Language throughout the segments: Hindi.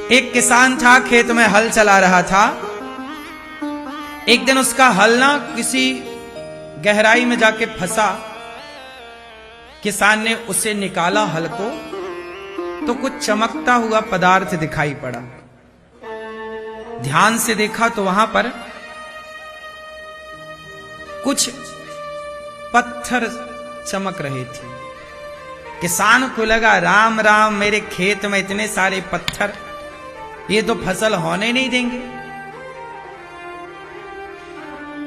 एक किसान था, खेत में हल चला रहा था। एक दिन उसका हल ना किसी गहराई में जाके फंसा। किसान ने उसे निकाला हल को, तो कुछ चमकता हुआ पदार्थ दिखाई पड़ा। ध्यान से देखा तो वहां पर कुछ पत्थर चमक रहे थे। किसान को लगा, राम राम, मेरे खेत में इतने सारे पत्थर, ये तो फसल होने नहीं देंगे।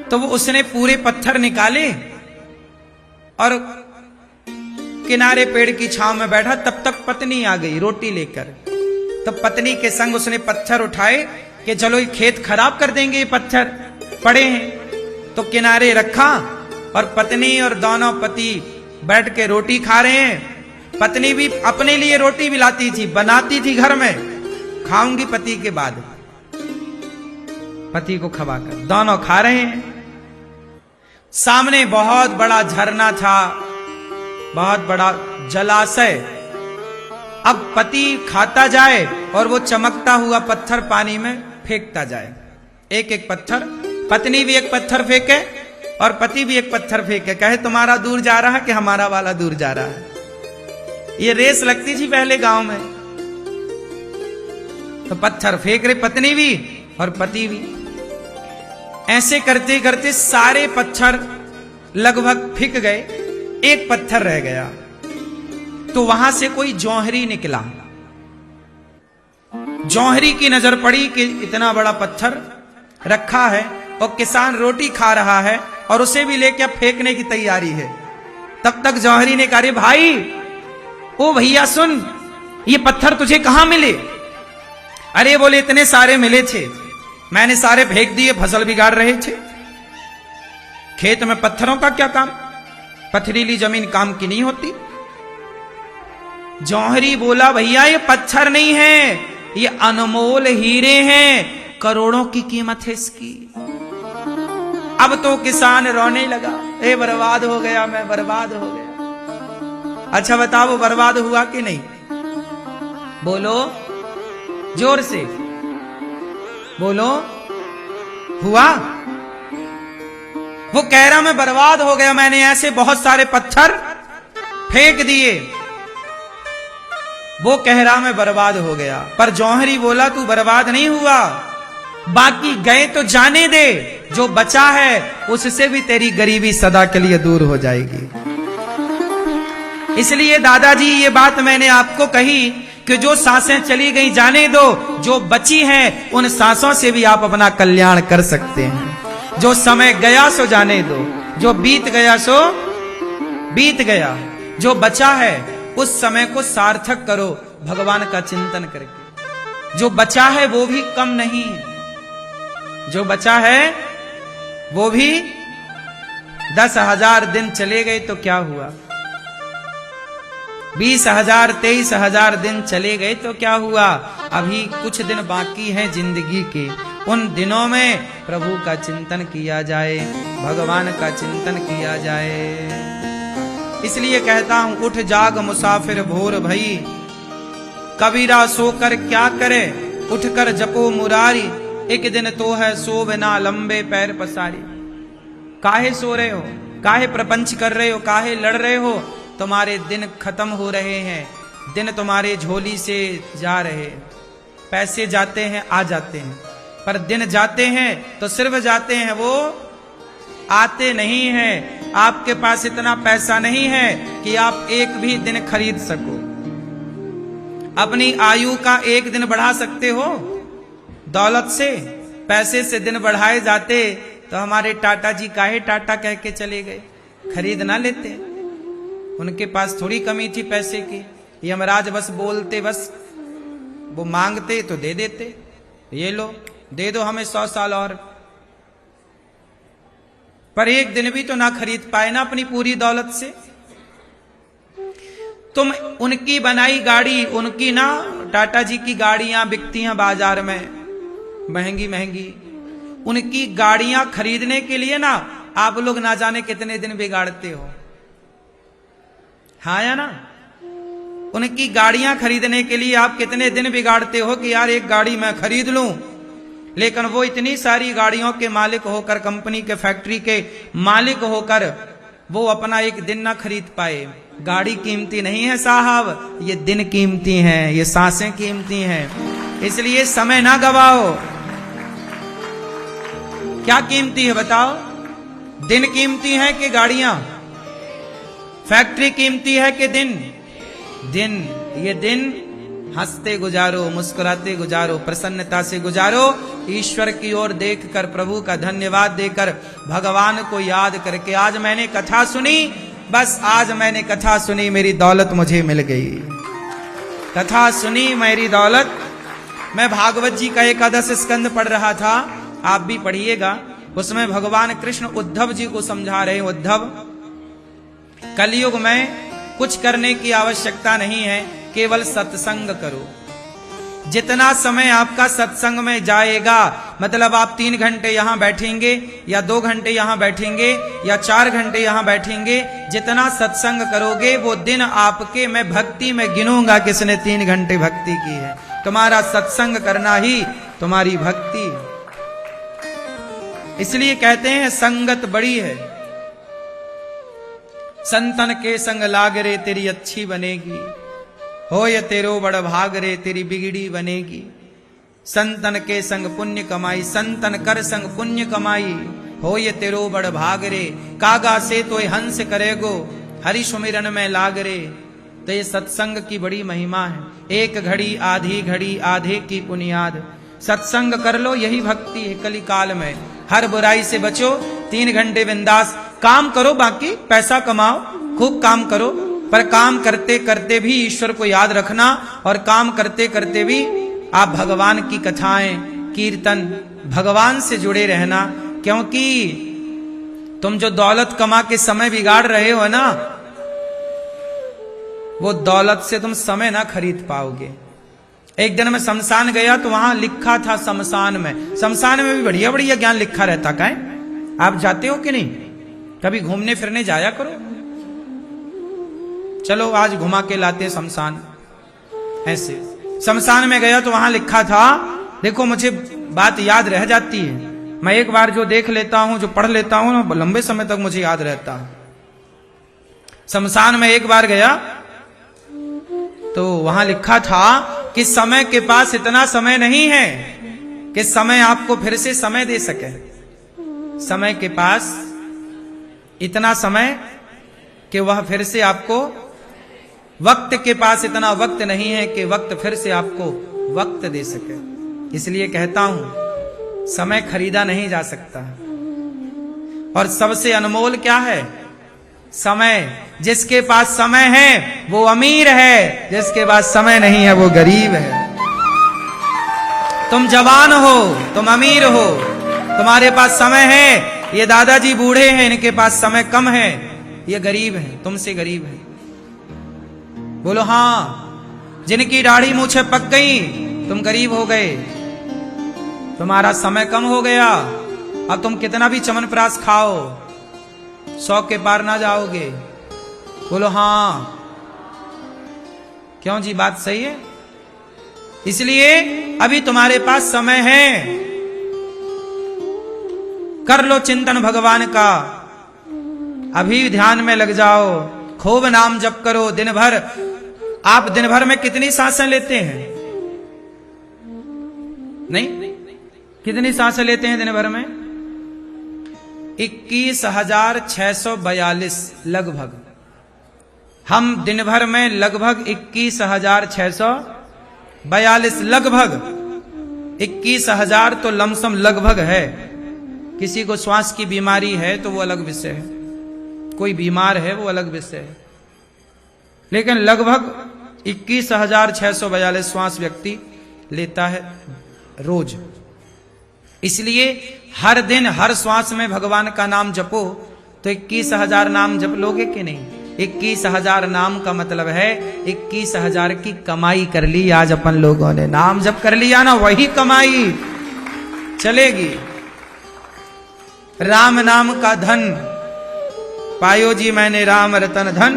तो वो उसने पूरे पत्थर निकाले और किनारे पेड़ की छांव में बैठा। तब तक पत्नी आ गई रोटी लेकर। तब पत्नी के संग उसने पत्थर उठाए कि चलो ये खेत खराब कर देंगे, ये पत्थर पड़े हैं। तो किनारे रखा और पत्नी और दोनों पति बैठ के रोटी खा रहे हैं। पत्नी भी अपने लिए रोटी भी लाती थी, बनाती थी घर में, खाऊंगी पति के बाद, पति को खवाकर। दोनों खा रहे हैं। सामने बहुत बड़ा झरना था, बहुत बड़ा जलाशय। अब पति खाता जाए और वो चमकता हुआ पत्थर पानी में फेंकता जाए। एक एक पत्थर, पत्नी भी एक पत्थर फेंके और पति भी एक पत्थर फेंके। कहे तुम्हारा दूर जा रहा है कि हमारा वाला दूर जा रहा है। ये रेस लगती थी पहले गांव में। तो पत्थर फेंक रहे पत्नी भी और पति भी। ऐसे करते करते सारे पत्थर लगभग फेंक गए, एक पत्थर रह गया। तो वहां से कोई जौहरी निकला। जौहरी की नजर पड़ी कि इतना बड़ा पत्थर रखा है और किसान रोटी खा रहा है और उसे भी लेकर फेंकने की तैयारी है। तब तक जौहरी ने कहा, भाई, ओ भैया सुन, ये पत्थर तुझे कहां मिले? अरे बोले इतने सारे मिले थे, मैंने सारे फेंक दिए, फसल बिगाड़ रहे थे। खेत में पत्थरों का क्या काम? पथरीली जमीन काम की नहीं होती। जौहरी बोला, भैया ये पत्थर नहीं है, ये अनमोल हीरे हैं, करोड़ों की कीमत है इसकी। अब तो किसान रोने लगा, ए बर्बाद हो गया, मैं बर्बाद हो गया। अच्छा बताओ, वो बर्बाद हुआ कि नहीं? बोलो जोर से, बोलो, हुआ? वो कह रहा मैं बर्बाद हो गया, मैंने ऐसे बहुत सारे पत्थर फेंक दिए। वो कह रहा मैं बर्बाद हो गया। पर जौहरी बोला, तू बर्बाद नहीं हुआ, बाकी गए तो जाने दे, जो बचा है उससे भी तेरी गरीबी सदा के लिए दूर हो जाएगी। इसलिए दादाजी ये बात मैंने आपको कही कि जो सांसें चली गई जाने दो, जो बची हैं उन सांसों से भी आप अपना कल्याण कर सकते हैं। जो समय गया सो जाने दो, जो बीत गया सो बीत गया। जो बचा है उस समय को सार्थक करो भगवान का चिंतन करके। जो बचा है वो भी कम नहीं है, जो बचा है वो भी 10,000 दिन चले गए तो क्या हुआ, 20,000 23,000 दिन चले गए तो क्या हुआ। अभी कुछ दिन बाकी हैं जिंदगी के, उन दिनों में प्रभु का चिंतन किया जाए, भगवान का चिंतन किया जाए। इसलिए कहता हूं, उठ जाग मुसाफिर भोर भई, कबीरा सोकर क्या करे, उठकर जपो मुरारी, एक दिन तो है सो बिना लंबे पैर पसारी। काहे सो रहे हो, काहे प्रपंच कर रहे हो, काहे लड़ रहे हो? तुम्हारे दिन खत्म हो रहे हैं, दिन तुम्हारे झोली से जा रहे। पैसे जाते हैं, आ जाते हैं, पर दिन जाते हैं तो सिर्फ जाते हैं, वो आते नहीं हैं। आपके पास इतना पैसा नहीं है कि आप एक भी दिन खरीद सको। अपनी आयु का एक दिन बढ़ा सकते हो दौलत से, पैसे से दिन बढ़ाए जाते तो हमारे टाटा जी काहे टाटा कह के चले गए, खरीद ना लेते। उनके पास थोड़ी कमी थी पैसे की, यमराज बस बोलते, बस वो मांगते तो दे देते, ये लो दे दो हमें 100 साल और। पर एक दिन भी तो ना खरीद पाए ना अपनी पूरी दौलत से। तुम उनकी बनाई गाड़ी, उनकी ना टाटा जी की गाड़ियां बिकती हैं बाजार में महंगी महंगी, उनकी गाड़ियां खरीदने के लिए ना आप लोग ना जाने कितने दिन बिगाड़ते हो। हाँ या ना? उनकी गाड़ियां खरीदने के लिए आप कितने दिन बिगाड़ते हो कि यार एक गाड़ी मैं खरीद लूं, लेकिन वो इतनी सारी गाड़ियों के मालिक होकर, कंपनी के, फैक्ट्री के मालिक होकर वो अपना एक दिन ना खरीद पाए। गाड़ी कीमती नहीं है साहब, ये दिन कीमती हैं, ये सांसें कीमती हैं। इसलिए समय ना गवाओ। क्या कीमती है बताओ? दिन कीमती है कि गाड़ियां? फैक्ट्री कीमती है कि दिन? दिन। ये दिन हंसते गुजारो, मुस्कुराते गुजारो, प्रसन्नता से गुजारो, ईश्वर की ओर देखकर, प्रभु का धन्यवाद देकर, भगवान को याद करके। आज मैंने कथा सुनी, बस आज मैंने कथा सुनी, मेरी दौलत मुझे मिल गई। कथा सुनी, मेरी दौलत। मैं भागवत जी का एकादश स्कंद पढ़ रहा था, आप भी पढ़िएगा। उसमें भगवान कृष्ण उद्धव जी को समझा रहे हैं, उद्धव कलयुग में कुछ करने की आवश्यकता नहीं है, केवल सत्संग करो। जितना समय आपका सत्संग में जाएगा, मतलब आप 3 घंटे यहां बैठेंगे या 2 घंटे यहां बैठेंगे या 4 घंटे यहां बैठेंगे, जितना सत्संग करोगे वो दिन आपके मैं भक्ति में गिनूंगा किसने 3 घंटे भक्ति की है। तुम्हारा सत्संग करना ही तुम्हारी भक्ति। इसलिए कहते हैं संगत बड़ी है, संतन के संग लाग रे तेरी अच्छी बनेगी, हो ये तेरो बड़ भाग रे तेरी बिगड़ी बनेगी। संतन के संग पुण्य कमाई, संतन कर संग पुण्य कमाई, हो ये तेरो बड़ भाग रे। कागा से तो हंस करेगो, हरि सुमिरन में लाग रे। तो ये सत्संग की बड़ी महिमा है। एक घड़ी आधी घड़ी आधे की पुनियाद, सत्संग कर लो, यही भक्ति है कली काल में। हर बुराई से बचो, 3 घंटे बिंदास काम करो, बाकी पैसा कमाओ, खूब काम करो, पर काम करते करते भी ईश्वर को याद रखना, और काम करते करते भी आप भगवान की कथाएं, कीर्तन, भगवान से जुड़े रहना। क्योंकि तुम जो दौलत कमा के समय बिगाड़ रहे हो ना, वो दौलत से तुम समय ना खरीद पाओगे। एक दिन मैं शमशान गया तो वहां लिखा था, शमशान में भी बढ़िया बढ़िया ज्ञान लिखा रहता। का आप जाते हो कि नहीं? कभी घूमने फिरने जाया करो। चलो आज घुमा के लाते शमशान। ऐसे शमशान में गया तो वहां लिखा था, देखो मुझे बात याद रह जाती है, मैं एक बार जो देख लेता हूं, जो पढ़ लेता हूं ना, लंबे समय तक मुझे याद रहता है। शमशान में एक बार गया तो वहां लिखा था कि समय के पास इतना समय नहीं है कि समय आपको फिर से समय दे सके। समय के पास इतना समय कि वह फिर से आपको, वक्त के पास इतना वक्त नहीं है कि वक्त फिर से आपको वक्त दे सके। इसलिए कहता हूं समय खरीदा नहीं जा सकता। और सबसे अनमोल क्या है? समय। जिसके पास समय है वो अमीर है, जिसके पास समय नहीं है वो गरीब है। तुम जवान हो, तुम अमीर हो, तुम्हारे पास समय है। ये दादाजी बूढ़े हैं, इनके पास समय कम है, ये गरीब हैं, तुमसे गरीब है। बोलो हां। जिनकी दाढ़ी मूछें पक गई, तुम गरीब हो गए, तुम्हारा समय कम हो गया। अब तुम कितना भी च्यवनप्राश खाओ, 100 के पार ना जाओगे। बोलो हां। क्यों जी, बात सही है। इसलिए अभी तुम्हारे पास समय है, कर लो चिंतन भगवान का, अभी ध्यान में लग जाओ, खूब नाम जप करो दिन भर। आप दिन भर में कितनी सांसें लेते हैं? नहीं? कितनी सांसें लेते हैं दिन भर में? 21,642 लगभग। हम दिन भर में लगभग 21,642, लगभग 21,000 तो लमसम लगभग है। किसी को श्वास की बीमारी है तो वो अलग विषय है, कोई बीमार है वो अलग विषय है, लेकिन लगभग 21,642 श्वास व्यक्ति लेता है रोज। इसलिए हर दिन हर श्वास में भगवान का नाम जपो तो 21,000 नाम जप लोगे कि नहीं? 21,000 नाम का मतलब है 21,000 की कमाई कर ली। आज अपन लोगों ने नाम जप कर लिया ना, वही कमाई चलेगी। राम नाम का धन पायो जी मैंने, राम रतन धन।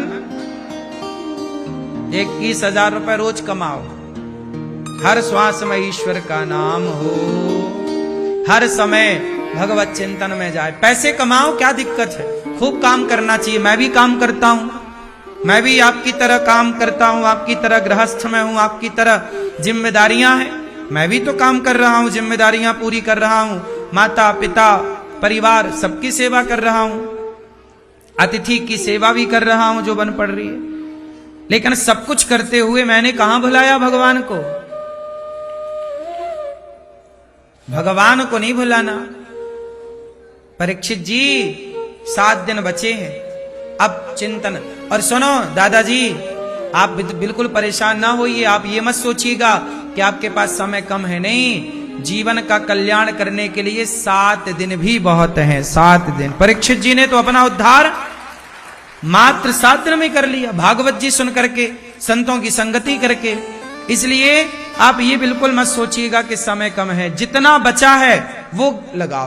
21,000 रुपए रोज कमाओ, हर श्वास में ईश्वर का नाम हो, हर समय भगवत चिंतन में जाए। पैसे कमाओ, क्या दिक्कत है, खूब काम करना चाहिए। मैं भी काम करता हूं, मैं भी आपकी तरह काम करता हूं, आपकी तरह गृहस्थ में हूं, आपकी तरह जिम्मेदारियां हैं, मैं भी तो काम कर रहा हूं, जिम्मेदारियां पूरी कर रहा हूं, माता पिता परिवार सबकी सेवा कर रहा हूं, अतिथि की सेवा भी कर रहा हूं जो बन पड़ रही है। लेकिन सब कुछ करते हुए मैंने कहां भुलाया भगवान को? भगवान को नहीं भुलाना। परीक्षित जी 7 दिन बचे हैं, अब चिंतन। और सुनो दादाजी, आप बिल्कुल परेशान ना होइए, आप ये मत सोचिएगा कि आपके पास समय कम है, नहीं, जीवन का कल्याण करने के लिए 7 दिन भी बहुत हैं। 7 दिन। परीक्षित जी ने तो अपना उद्धार मात्र 7 दिन में कर लिया, भागवत जी सुन करके, संतों की संगति करके। इसलिए आप ये बिल्कुल मत सोचिएगा कि समय कम है, जितना बचा है वो लगाओ।